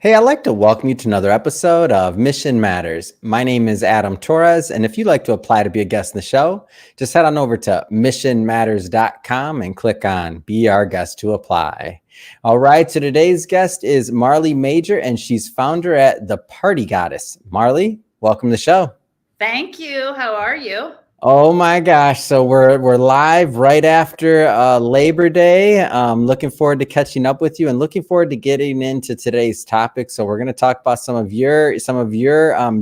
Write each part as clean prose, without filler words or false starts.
Hey, I'd like to welcome you to another episode of Mission Matters. My name is Adam Torres, and if you'd like to apply to be a guest in the show, just head on over to missionmatters.com and click on Be Our Guest to apply. All right, so today's guest is Marley Majcher, and she's founder at ThePartyGoddess. Marley, welcome to the show. Thank you. How are you? Oh my gosh. So we're live right after Labor Day. Looking forward to catching up with you and looking forward to getting into today's topic. So we're going to talk about some of your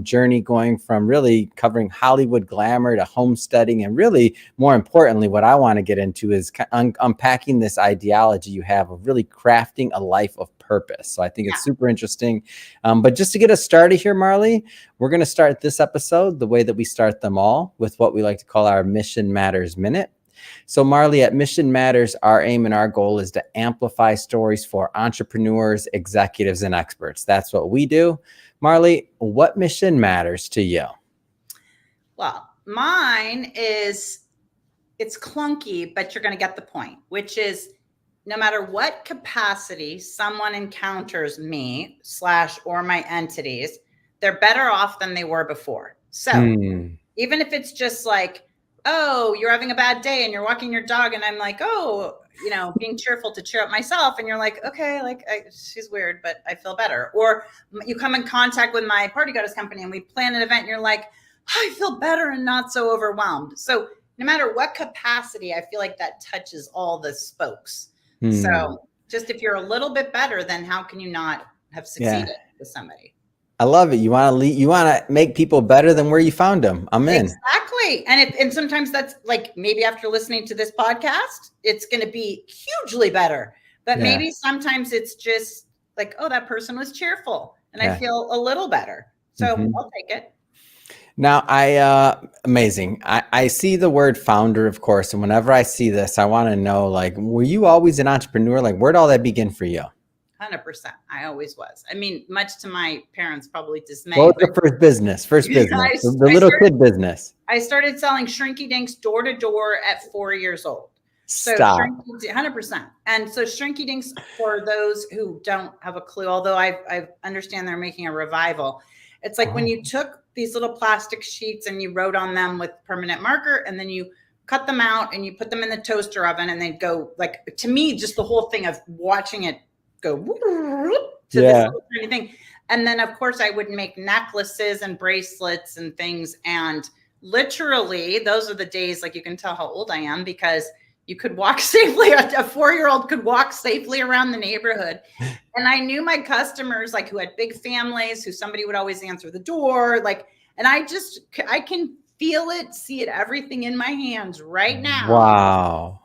journey going from really covering Hollywood glamour to homesteading, and really more importantly, what I want to get into is unpacking this ideology you have of really crafting a life of purpose. So I think it's super interesting. But just to get us started here, Marley, we're going to start this episode the way that we start them all, with what we like to call our Mission Matters Minute. So Marley, at Mission Matters, our aim and our goal is to amplify stories for entrepreneurs, executives, and experts. That's what we do. Marley, what mission matters to you? Well, mine is, it's clunky, but you're going to get the point, which is no matter what capacity someone encounters me / or my entities, they're better off than they were before. So even if it's just like, oh, you're having a bad day and you're walking your dog, and I'm like, oh, being cheerful to cheer up myself. And you're like, okay, she's weird, but I feel better. Or you come in contact with my Party Goddess company and we plan an event and you're like, I feel better and not so overwhelmed. So no matter what capacity, I feel like that touches all the spokes. So just if you're a little bit better, then how can you not have succeeded with somebody? I love it. You want to make people better than where you found them. I'm in. Exactly. And sometimes that's like, maybe after listening to this podcast, it's going to be hugely better. But maybe sometimes it's just like, oh, that person was cheerful and I feel a little better. So I'll take it. Now, amazing. I see the word founder, of course. And whenever I see this, I want to know, like, were you always an entrepreneur? Like, where'd all that begin for you? 100%. I always was. I mean, much to my parents' probably dismay. What was the first business? The little kid business. I started selling Shrinky Dinks door to door at 4 years old. So Stop. 100%. And so Shrinky Dinks, for those who don't have a clue, although I understand they're making a revival, it's like when you took these little plastic sheets and you wrote on them with permanent marker, and then you cut them out and you put them in the toaster oven, and they'd go, like, to me, just the whole thing of watching it go to this little tiny thing. And then of course I would make necklaces and bracelets and things. And literally those are the days, like, you can tell how old I am because you could walk safely. A 4-year-old could walk safely around the neighborhood. And I knew my customers, like, who had big families, who somebody would always answer the door. Like, and I can feel it, see it, everything in my hands right now. Wow.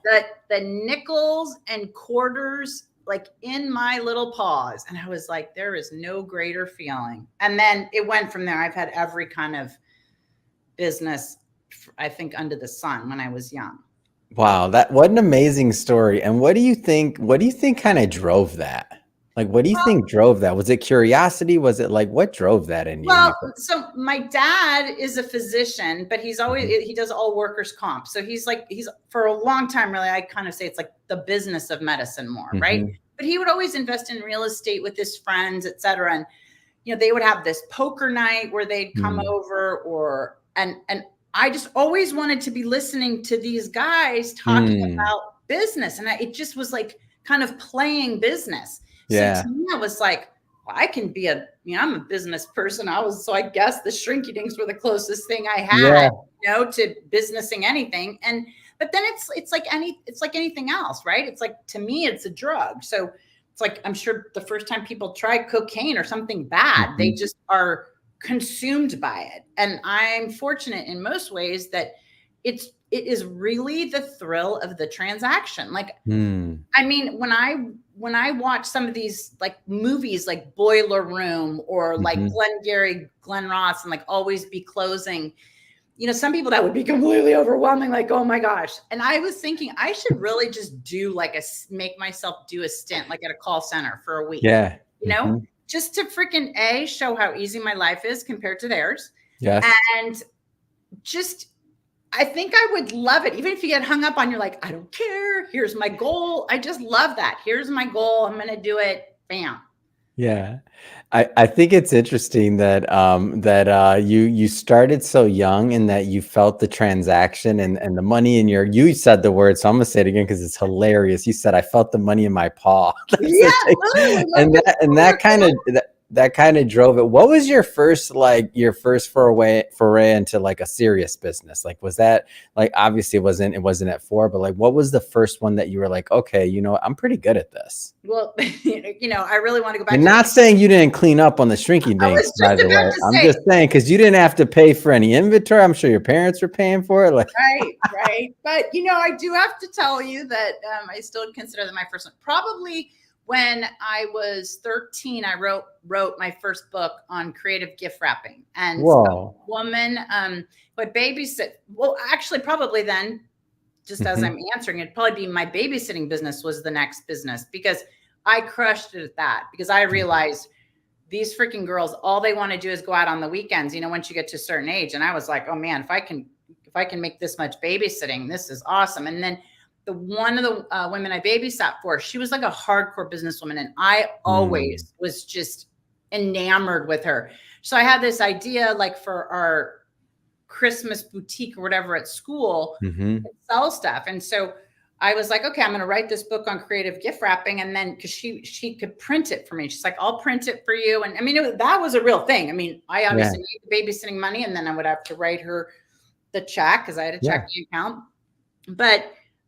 The nickels and quarters, like, in my little paws. And I was like, there is no greater feeling. And then it went from there. I've had every kind of business, I think, under the sun when I was young. Wow. What an amazing story. And what do you think kind of drove that? Like, what do you think drove that? Was it curiosity? Was it like, what drove that in you? Well, so my dad is a physician, but he's always, he does all workers' comp. So he's for a long time, really, I kind of say it's like the business of medicine more, right? But he would always invest in real estate with his friends, et cetera. And, they would have this poker night where they'd come over, and I just always wanted to be listening to these guys talking about business. And it just was like kind of playing business. So to me, I was like, well, I can be I'm a business person. So I guess the Shrinky Dinks were the closest thing I had, to businessing anything. But then it's like anything else, right? It's like, to me, it's a drug. So it's like, I'm sure the first time people try cocaine or something bad, they just are consumed by it. And I'm fortunate in most ways that it is really the thrill of the transaction. Like, I mean, when I watch some of these, like, movies like Boiler Room or like Glengarry Glen Ross and like Always Be Closing, some people that would be completely overwhelming, like, oh my gosh. And I was thinking I should really just do make myself do a stint, like, at a call center for a week, just to freaking show how easy my life is compared to theirs. Yes. And just, I think I would love it. Even if you get hung up on, you're like, I don't care. Here's my goal. I just love that. Here's my goal. I'm going to do it. Bam. Yeah. I think it's interesting that you started so young and that you felt the transaction and the money in your, you said the word, so I'm gonna say it again because it's hilarious. You said I felt the money in my paw. Yeah, literally. And that kind of drove it. What was your first foray into like a serious business? Like was that like, obviously it wasn't at 4, but like what was the first one that you were like, okay, you know, I'm pretty good at this? Well, I really want to go back And to not saying you didn't clean up on the shrinky I dinks, was by just the about way. to I'm say, just saying, because you didn't have to pay for any inventory. I'm sure your parents were paying for it. Like, right, right. But, I do have to tell you that I still consider that my first one. Probably when I was 13, I wrote my first book on creative gift wrapping. And a whoa. woman who I babysit, well, actually, probably then, just as I'm answering, it'd probably be my babysitting business was the next business, because I crushed it at that, because I realized these freaking girls, all they want to do is go out on the weekends, once you get to a certain age. And I was like, oh man, if I can make this much babysitting, this is awesome. And then one of the women I babysat for, she was like a hardcore businesswoman. And I always was just enamored with her. So I had this idea, like for our Christmas boutique or whatever at school, sell stuff. And so I was like, okay, I'm going to write this book on creative gift wrapping. And then, because she could print it for me. She's like, I'll print it for you. And I mean, that was a real thing. I mean, I obviously made the babysitting money, and then I would have to write her the check because I had a checking account.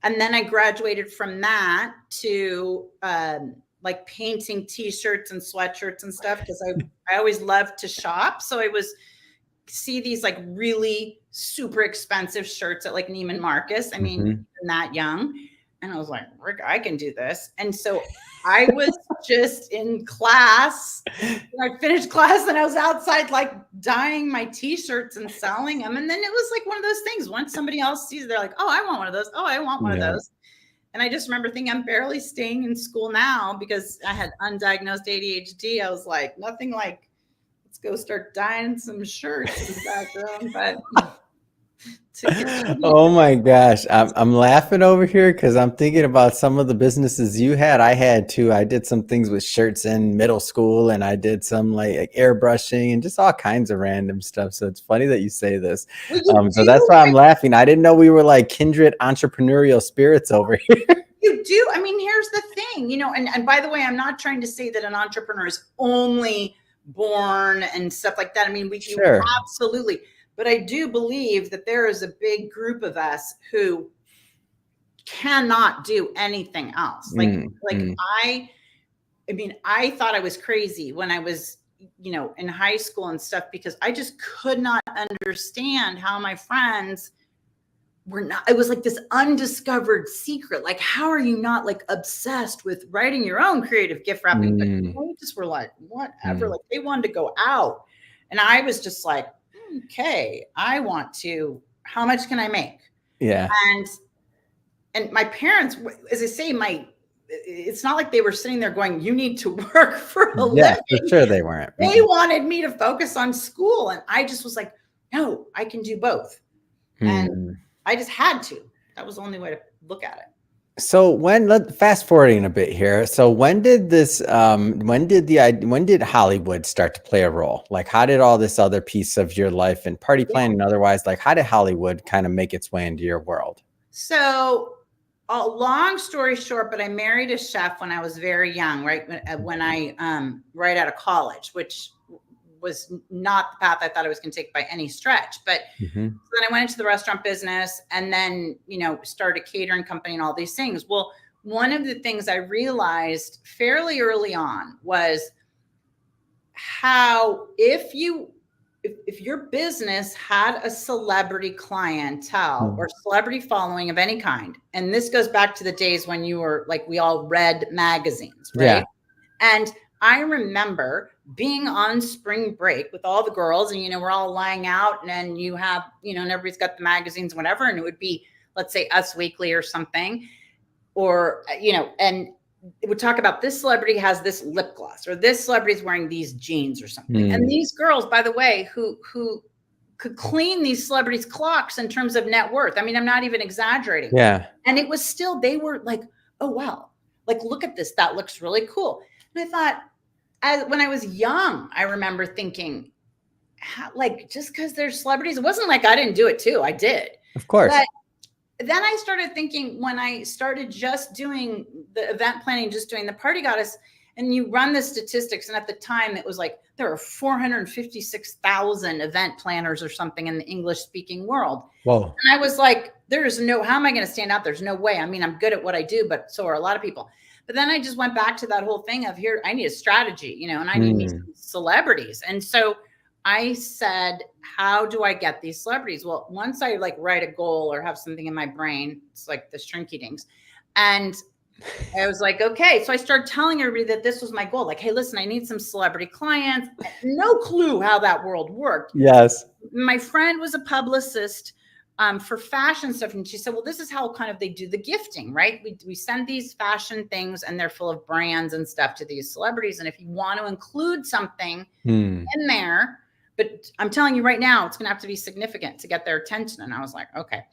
And then I graduated from that to like painting t-shirts and sweatshirts and stuff, because I always loved to shop. So I was see these like really super expensive shirts at like Neiman Marcus. I mean, I'm that young. And I was like, Rick, I can do this. And so I was just in class. I finished class and I was outside like dyeing my t-shirts and selling them. And then it was like one of those things. Once somebody else sees it, they're like, oh, I want one of those. Oh, I want one of those. And I just remember thinking, I'm barely staying in school now because I had undiagnosed ADHD. I was like, nothing like, let's go start dyeing some shirts in the background. But oh my gosh, I'm laughing over here because I'm thinking about some of the businesses you had. I had too. I did some things with shirts in middle school, and I did some like airbrushing and just all kinds of random stuff. So it's funny that you say this. So that's why I'm laughing. I didn't know we were like kindred entrepreneurial spirits over here. You do. I mean, here's the thing, and by the way, I'm not trying to say that an entrepreneur is only born and stuff like that. I mean, Sure. Absolutely. But I do believe that there is a big group of us who cannot do anything else. I mean, I thought I was crazy when I was, in high school and stuff, because I just could not understand how my friends were not, it was like this undiscovered secret. Like, how are you not like obsessed with writing your own creative gift wrapping? But they just were like, whatever, like they wanted to go out. And I was just like, okay, I want to, how much can I make? Yeah. And my parents, as I say, it's not like they were sitting there going, you need to work for a living. For sure they weren't. They wanted me to focus on school. And I just was like, no, I can do both. And I just had to. That was the only way to look at it. So fast forwarding a bit here. So when did Hollywood start to play a role? Like, how did all this other piece of your life and party planning and otherwise, like, how did Hollywood kind of make its way into your world? So, a long story short, but I married a chef when I was very young, right? When I right out of college, which was not the path I thought I was going to take by any stretch. But so then I went into the restaurant business, and then, started a catering company and all these things. Well, one of the things I realized fairly early on was how if your business had a celebrity clientele or celebrity following of any kind, and this goes back to the days when you were like, we all read magazines, right? Yeah. And I remember being on spring break with all the girls, and, we're all lying out, and then you have, and everybody's got the magazines and whatever. And it would be, let's say, Us Weekly or something, or, and it would talk about this celebrity has this lip gloss, or this celebrity is wearing these jeans or something. And these girls, by the way, who could clean these celebrities' clocks in terms of net worth. I mean, I'm not even exaggerating. Yeah. And it was still, they were like, oh, wow, like, look at this. That looks really cool. And I thought, when I was young, I remember thinking, like, just because they're celebrities, it wasn't like I didn't do it too. I did. Of course. But then I started thinking, when I started just doing the event planning, just doing the Party Goddess, and you run the statistics, and at the time it was like there were 456,000 event planners or something in the English speaking world. Whoa. And I was like, how am I going to stand out? There's no way. I mean, I'm good at what I do, but so are a lot of people. But then I just went back to that whole thing of, here, I need a strategy, and I need some celebrities. And so I said, how do I get these celebrities? Well, once I like write a goal or have something in my brain, it's like the shrinky dings. And I was like, okay. So I started telling everybody that this was my goal. Like, hey, listen, I need some celebrity clients. No clue how that world worked. Yes. My friend was a publicist for fashion stuff. And she said, well, this is how kind of they do the gifting, right? We send these fashion things and they're full of brands and stuff to these celebrities. And if you want to include something in there, but I'm telling you right now, it's going to have to be significant to get their attention. And I was like, okay.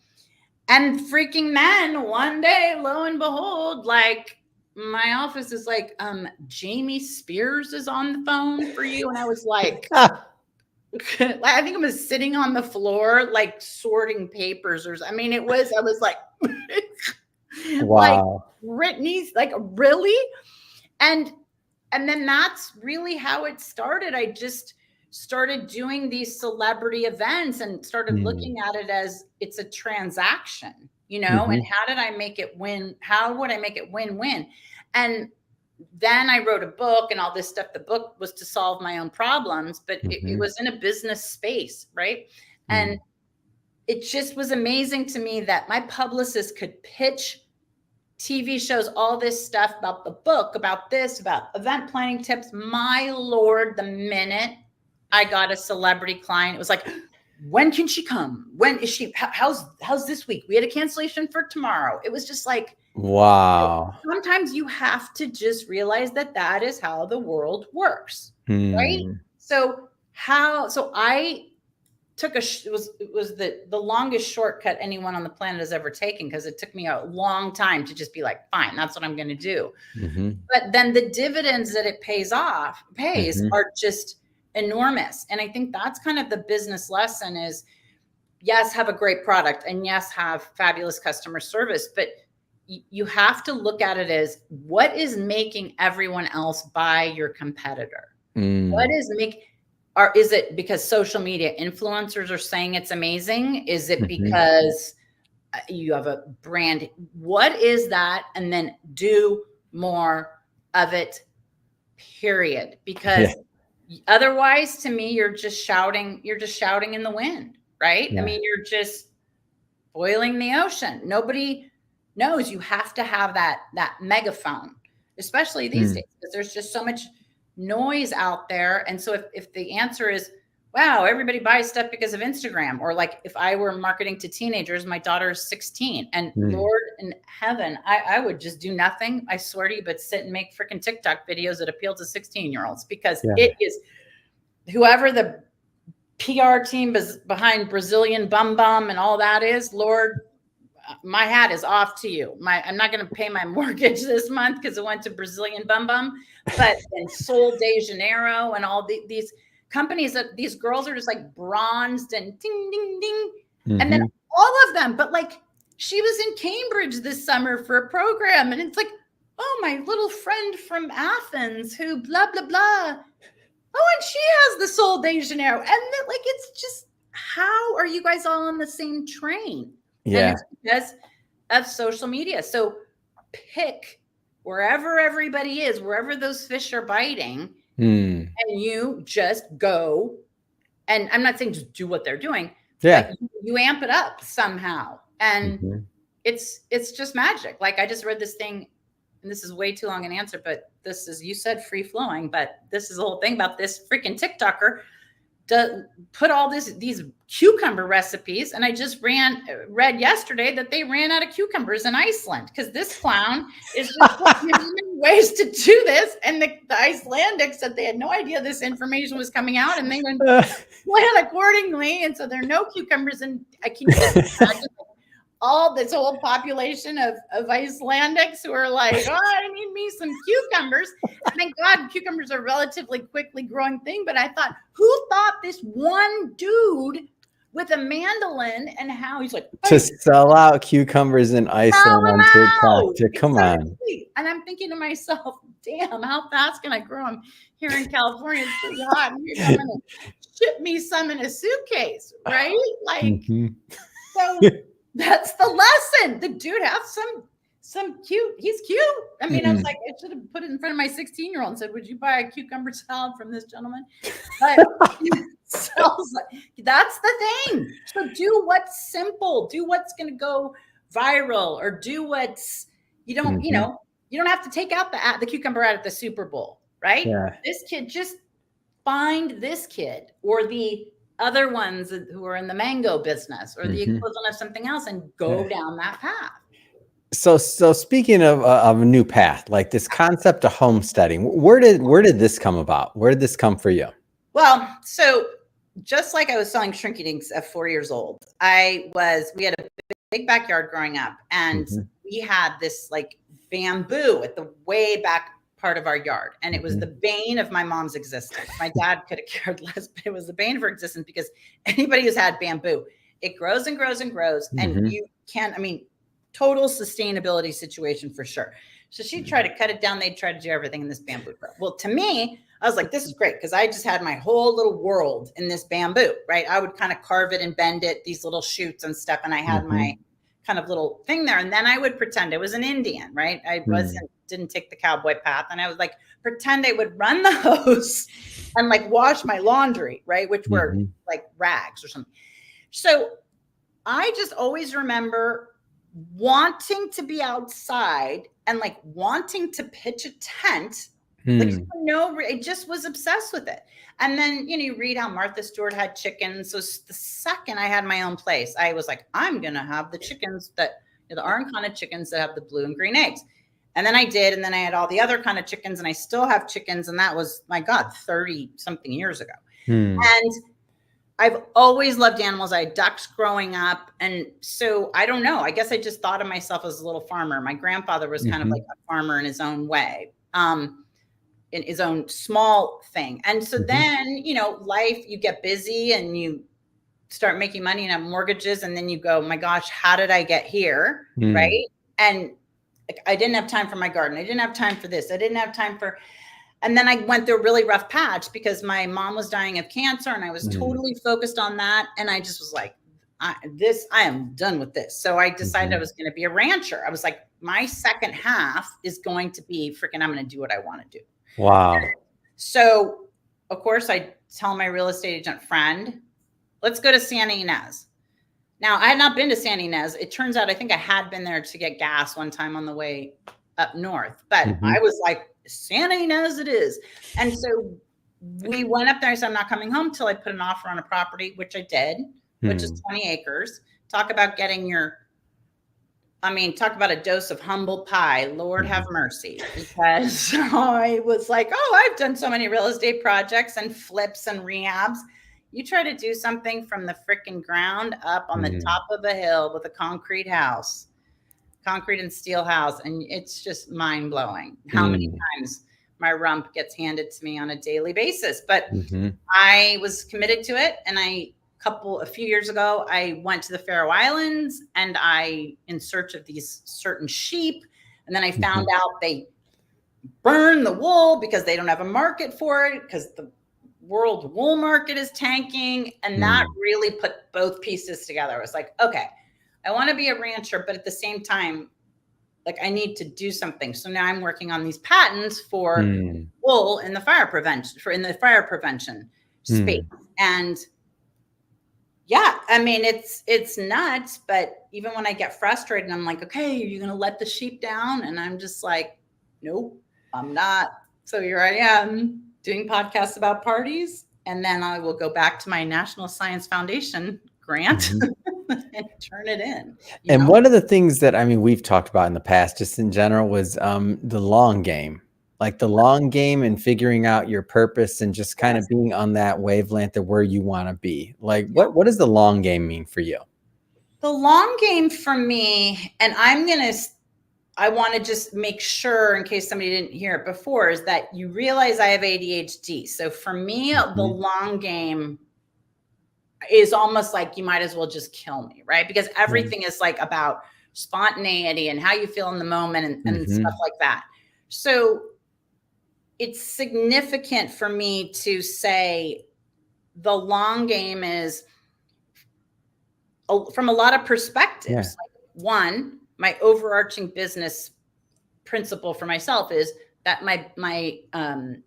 And freaking then one day, lo and behold, like my office is like, Jamie Spears is on the phone for you. And I was like, I think I was sitting on the floor, like sorting papers I was like, wow. Like Britney's like, really? And then that's really how it started. I just started doing these celebrity events and started looking at it as it's a transaction, and how did I make it win? How would I make it win-win? And then I wrote a book and all this stuff. The book was to solve my own problems, but it was in a business space, right? And it just was amazing to me that my publicist could pitch TV shows, all this stuff about the book, about this, about event planning tips. My Lord, the minute I got a celebrity client, it was like, when can she come? When is she? How's this week? We had a cancellation for tomorrow. It was just like, wow. Sometimes you have to just realize that is how the world works, right? So I took it was the longest shortcut anyone on the planet has ever taken, because it took me a long time to just be like, fine, that's what I'm going to do. But then the dividends that it pays are just enormous. And I think that's kind of the business lesson is, yes, have a great product, and yes, have fabulous customer service, but you have to look at it as, what is making everyone else buy your competitor? What is is it because social media influencers are saying it's amazing? Is it because you have a brand? What is that? And then do more of it, period. Because otherwise, to me, you're just shouting in the wind, right? I mean, you're just boiling the ocean. Nobody knows. You have to have that megaphone, especially these days, because there's just so much noise out there. And so if the answer is, wow, everybody buys stuff because of Instagram, or like if I were marketing to teenagers, my daughter is 16, and Lord in heaven, I would just do nothing, I swear to you, but sit and make freaking TikTok videos that appeal to 16-year-olds, because it is whoever the PR team is behind Brazilian Bum Bum and all that is, Lord, my hat is off to you. I'm not going to pay my mortgage this month because it went to Brazilian Bum Bum, but in Sol de Janeiro and all these companies that these girls are just like bronzed and ding, ding, ding. And then all of them, but like she was in Cambridge this summer for a program, and it's like, oh, my little friend from Athens who blah, blah, blah. Oh, and she has the Sol de Janeiro. And then, like, it's just, how are you guys all on the same train? Yeah. And it's because of social media. So pick wherever everybody is, wherever those fish are biting, and you just go. And I'm not saying just do what they're doing. But you amp it up somehow. And it's just magic. Like, I just read this thing, and this is way too long an answer, but this is, you said free flowing, but this is the whole thing about this freaking TikToker put all these cucumber recipes. And I just read yesterday that they ran out of cucumbers in Iceland, because this clown is just finding ways to do this. And the Icelandics said they had no idea this information was coming out, and they went plan accordingly. And so there are no cucumbers. And I can just imagine all this whole population of Icelandics who are like, oh, I need me some cucumbers. And thank God cucumbers are a relatively quickly growing thing. But I thought, who thought this one dude with a mandolin and how he's like, hey, to sell out cucumbers in Iceland on TikTok. Come on. And I'm thinking to myself, damn, how fast can I grow them here in California? It's pretty hot. And you're going to ship me some in a suitcase, right? Like, so that's the lesson. The dude has some cute. He's cute. I mean, I was like, I should have put it in front of my 16-year-old and said, would you buy a cucumber salad from this gentleman? But that's the thing. So do what's simple. Do what's going to go viral, or do what's, you don't have to take out the cucumber out at the Super Bowl, right? Yeah. This kid, just find this kid or the other ones who are in the mango business or the equivalent of something else and go down that path. So speaking of a new path, like this concept of homesteading, where did this come about? Where did this come for you? Well, so just like I was selling shrinky dinks at 4 years old, we had a big backyard growing up, and we had this like bamboo at the way back part of our yard. And it was the bane of my mom's existence. My dad could have cared less, but it was the bane of her existence because anybody who's had bamboo, it grows and grows and grows. And you can't, total sustainability situation for sure. So she'd try to cut it down. They'd try to do everything in this bamboo. Well, to me, I was like, this is great because I just had my whole little world in this bamboo, right? I would kind of carve it and bend it, these little shoots and stuff. And I had my kind of little thing there. And then I would pretend I was an Indian, right? I didn't take the cowboy path. And I would like pretend I would run the hose and like wash my laundry, right? Which were like rags or something. So I just always remember wanting to be outside and like wanting to pitch a tent. Like, I just was obsessed with it. And then, you read how Martha Stewart had chickens. So the second I had my own place, I was like, I'm going to have the chickens the orange kind of chickens that have the blue and green eggs. And then I did. And then I had all the other kind of chickens, and I still have chickens. And that was, my God, 30 something years ago. And I've always loved animals. I had ducks growing up. And so I don't know, I guess I just thought of myself as a little farmer. My grandfather was kind of like a farmer in his own way. In his own small thing. And so then, life, you get busy and you start making money and have mortgages. And then you go, my gosh, how did I get here? Right. And I didn't have time for my garden. I didn't have time for this. I didn't have time for, and then I went through a really rough patch because my mom was dying of cancer and I was totally focused on that. And I just was like, I am done with this. So I decided I was going to be a rancher. I was like, my second half is going to be freaking, I'm going to do what I want to do. Wow. So, of course, I tell my real estate agent friend, let's go to Santa Ynez. Now, I had not been to Santa Ynez. It turns out I think I had been there to get gas one time on the way up north. But I was like, Santa Ynez it is. And so we went up there. I said, I'm not coming home till I put an offer on a property, which I did, which is 20 acres. Talk about getting talk about a dose of humble pie. Lord have mercy. Because I was like, I've done so many real estate projects and flips and rehabs. You try to do something from the freaking ground up on the top of a hill with a concrete and steel house. And it's just mind blowing how many times my rump gets handed to me on a daily basis. But I was committed to it. And a few years ago, I went to the Faroe Islands and in search of these certain sheep. And then I found out they burn the wool because they don't have a market for it because the world wool market is tanking. And that really put both pieces together. I was like, okay, I want to be a rancher, but at the same time, like I need to do something. So now I'm working on these patents for wool in the fire prevention space. And yeah, it's nuts. But even when I get frustrated, I'm like, okay, are you going to let the sheep down? And I'm just like, nope, I'm not. So here I am doing podcasts about parties. And then I will go back to my National Science Foundation grant and turn it in. And one of the things that, we've talked about in the past, just in general, was the long game. Like the long game and figuring out your purpose and just kind of being on that wavelength of where you want to be. Like what does the long game mean for you? The long game for me, and I want to just make sure in case somebody didn't hear it before, is that you realize I have ADHD. So for me, the long game is almost like you might as well just kill me, right? Because everything is like about spontaneity and how you feel in the moment and stuff like that. So it's significant for me to say the long game is from a lot of perspectives. Like, one, my overarching business principle for myself is that my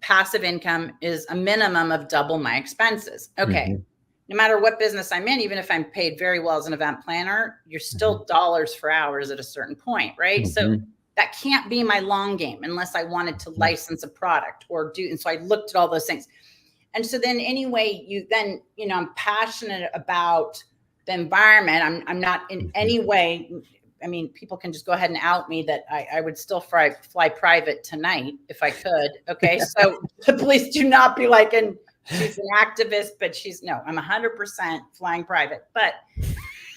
passive income is a minimum of double my expenses. Okay. No matter what business I'm in, even if I'm paid very well as an event planner, you're still dollars for hours at a certain point, right? So that can't be my long game unless I wanted to license a product or do. And so I looked at all those things. And so then anyway, I'm passionate about the environment. I'm not in any way, I mean, people can just go ahead and out me that I would still fly private tonight if I could. Okay. So please do not be like, and she's an activist, but I'm 100% flying private. But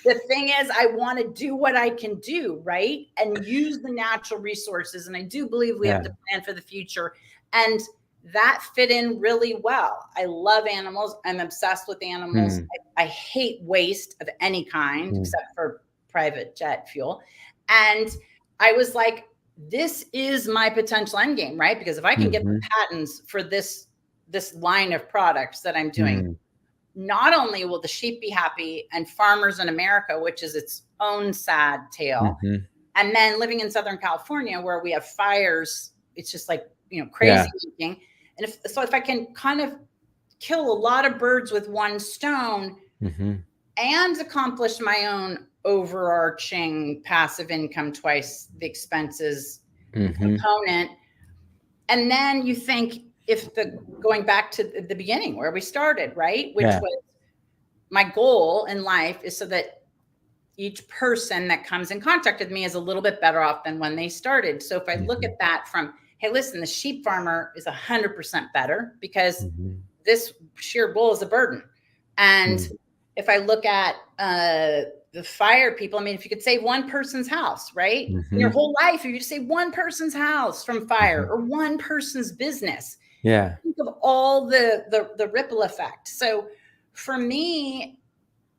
the thing is, I want to do what I can do, right? And use the natural resources. And I do believe we have to plan for the future. And that fit in really well. I love animals. I'm obsessed with animals. I hate waste of any kind, except for private jet fuel. And I was like, this is my potential end game, right? Because if I can get the patents for this line of products that I'm doing, not only will the sheep be happy and farmers in America, which is its own sad tale. And then living in Southern California where we have fires, it's just like, crazy eating. And if I can kind of kill a lot of birds with one stone and accomplish my own overarching passive income, twice the expenses component. And then you think, going back to the beginning where we started, right? Which was my goal in life is so that each person that comes in contact with me is a little bit better off than when they started. So if I look at that from, hey, listen, the sheep farmer is 100% better because this sheer bull is a burden. And if I look at the fire people, I mean, if you could save one person's house, right? Your whole life, if you just save one person's house from fire or one person's business, think of all the ripple effect. So for me,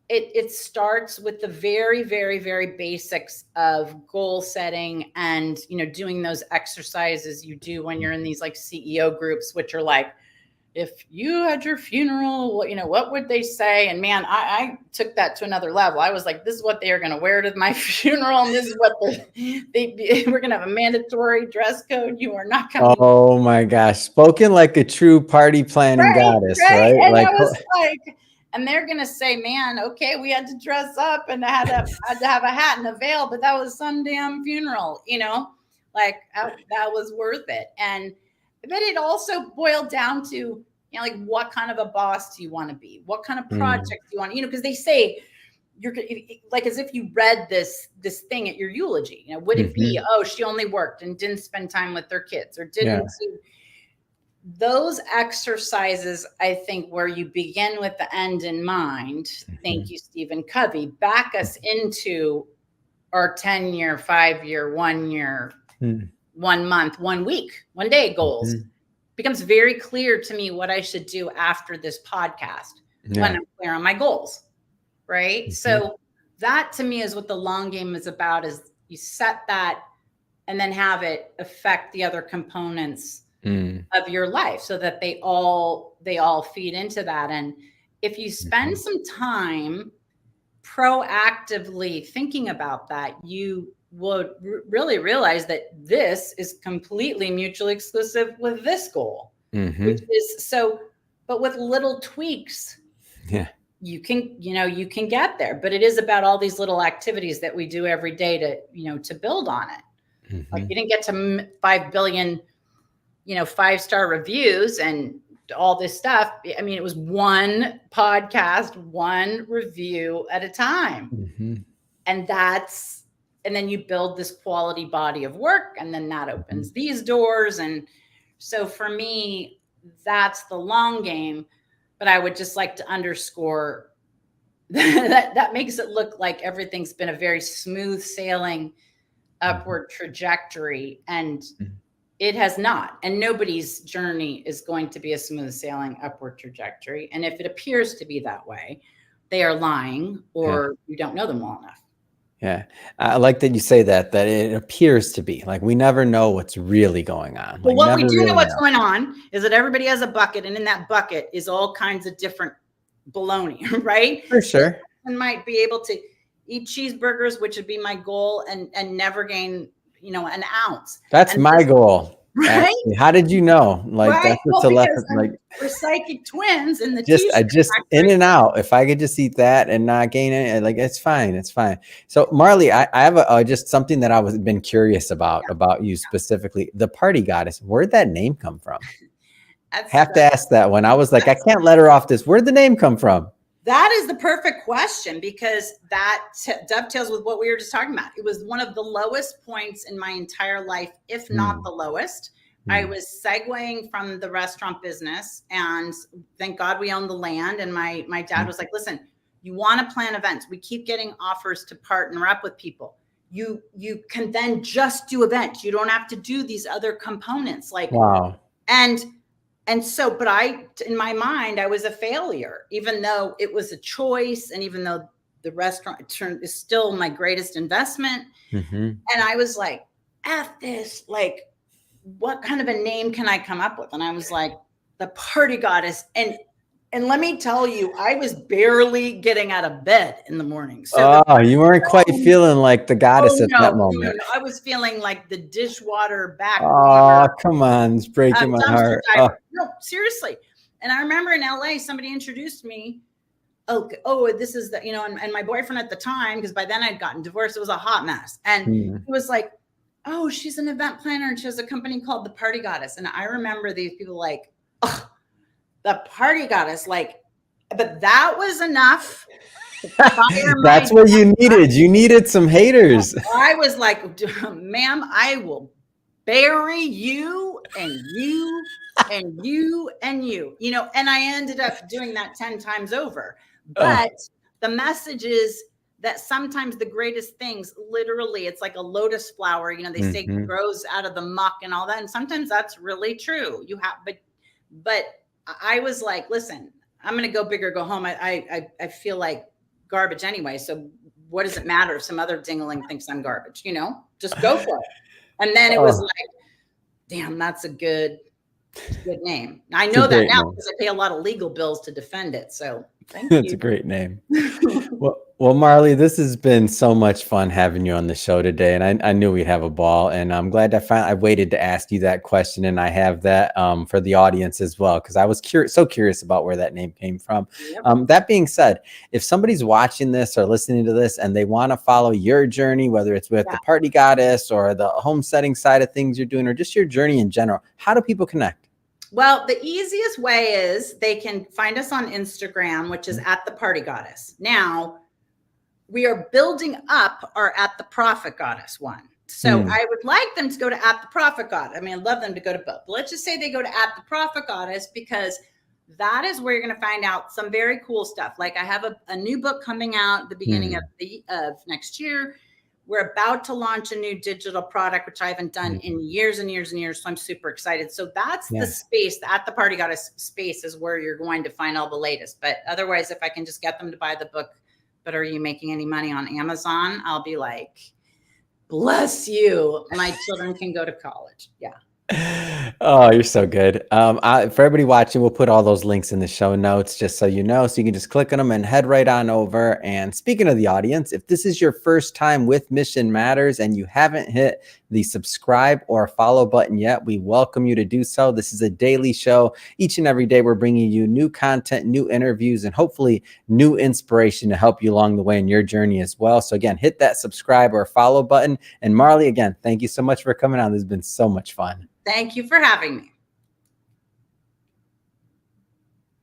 it starts with the very, very, very basics of goal setting and, doing those exercises you do when you're in these like CEO groups, which are like, if you had your funeral, what would they say? And man, I took that to another level. I was like, this is what they are going to wear to my funeral. And this is what we're going to have a mandatory dress code. You are not coming. Oh my gosh. Spoken like a true party planning goddess, right? And I was like, and they're going to say, man, okay, we had to dress up and I had to have a hat and a veil, but that was some damn funeral, like that was worth it. But it also boiled down to, like, what kind of a boss do you want to be? What kind of project do you want, because they say you're like, as if you read this thing at your eulogy, would it be, oh, she only worked and didn't spend time with their kids or didn't do those exercises, I think, where you begin with the end in mind. Thank you, Stephen Covey, back us into our 10-year, 5-year, 1 year, 1 month, 1 week, 1 day goals. Becomes very clear to me what I should do after this podcast when I'm clear on my goals, right? So that to me is what the long game is about, is you set that and then have it affect the other components of your life so that they all feed into that. And if you spend some time proactively thinking about that, you would really realize that this is completely mutually exclusive with this goal, which is so, but with little tweaks, you can get there. But it is about all these little activities that we do every day to build on it. Like, you didn't get to 5 billion, 5-star reviews and all this stuff. I mean, it was one podcast, one review at a time. And then you build this quality body of work, and then that opens these doors. And so for me, that's the long game. But I would just like to underscore that makes it look like everything's been a very smooth sailing upward trajectory, and it has not. And nobody's journey is going to be a smooth sailing upward trajectory. And if it appears to be that way, they are lying, or you don't know them well enough. Yeah. I like that you say that it appears to be. Like, we never know what's really going on. Well, Like, what we do really know what's going on is that everybody has a bucket, and in that bucket is all kinds of different baloney, right? For sure. And might be able to eat cheeseburgers, which would be my goal, and never gain, you know, an ounce. That's my goal. Right? Actually. How did you know? Like, right? That's a lesson. Like, we're psychic twins in the I just in and out. If I could just eat that and not gain it, like, it's fine. It's fine. So Marley, I have just something that been curious about you specifically. The Party Goddess. Where'd that name come from? Have to ask that one. I was like, I can't let her off this. Where'd the name come from? That is the perfect question, because that dovetails with what we were just talking about. It was one of the lowest points in my entire life, if not the lowest. I was segueing from the restaurant business, and thank God we owned the land. And my dad was like, listen, you want to plan events. We keep getting offers to partner up with people. You can then just do events. You don't have to do these other components. Like, wow. And so, but in my mind, I was a failure, even though it was a choice. And even though the restaurant is still my greatest investment. And I was like, F this, like, what kind of a name can I come up with? And I was like, the Party Goddess. And let me tell you, I was barely getting out of bed in the morning. So you weren't quite feeling like the goddess at that moment. No, I was feeling like the dishwater back. Oh, come on. It's breaking my heart. No, seriously. And I remember in LA, somebody introduced me. Oh, this is the, you know, and my boyfriend at the time, because by then I'd gotten divorced, it was a hot mess. And he was like, oh, she's an event planner and she has a company called The Party Goddess. And I remember these people like, oh, The Party Goddess, like, but that was enough. That's what you needed. You needed some haters. I was like, ma'am, I will bury you and you and you and you know, and I ended up doing that 10 times over. But the message is that sometimes the greatest things, literally, it's like a lotus flower, you know, they say grows out of the muck and all that. And sometimes that's really true. You have, but I was like, listen, I'm going to go big or go home. I feel like garbage anyway. So what does it matter if some other dingling thinks I'm garbage, you know, just go for it. And then it was like, damn, that's a good name. I know that now because I pay a lot of legal bills to defend it. So thank you. It's a great name. Well, Marley, this has been so much fun having you on the show today, and I knew we'd have a ball. And I'm glad I waited to ask you that question, and I have that for the audience as well, because I was so curious about where that name came from. Yep. That being said, if somebody's watching this or listening to this and they want to follow your journey, whether it's with the Party Goddess or the homesteading side of things you're doing, or just your journey in general, how do people connect? Well, the easiest way is they can find us on Instagram, which is at @ThePartyGoddess. Now, we are building up our @TheProfitGoddess one. So I would like them to go to @TheProfitGoddess. I mean, I'd love them to go to both. But let's just say they go to @TheProfitGoddess, because that is where you're going to find out some very cool stuff. Like, I have a new book coming out at the beginning of next year. We're about to launch a new digital product, which I haven't done in years and years and years. So I'm super excited. So that's the space, the @ThePartyGoddess space is where you're going to find all the latest. But otherwise, if I can just get them to buy the book, but are you making any money on Amazon? I'll be like, bless you. My children can go to college. Yeah. Oh, you're so good. For everybody watching, we'll put all those links in the show notes, just so you know, so you can just click on them and head right on over. And speaking of the audience, if this is your first time with Mission Matters and you haven't hit the subscribe or follow button yet, we welcome you to do so. This is a daily show. Each and every day, we're bringing you new content, new interviews, and hopefully new inspiration to help you along the way in your journey as well. So again, hit that subscribe or follow button. And Marley, again, thank you so much for coming on. This has been so much fun. Thank you for having me.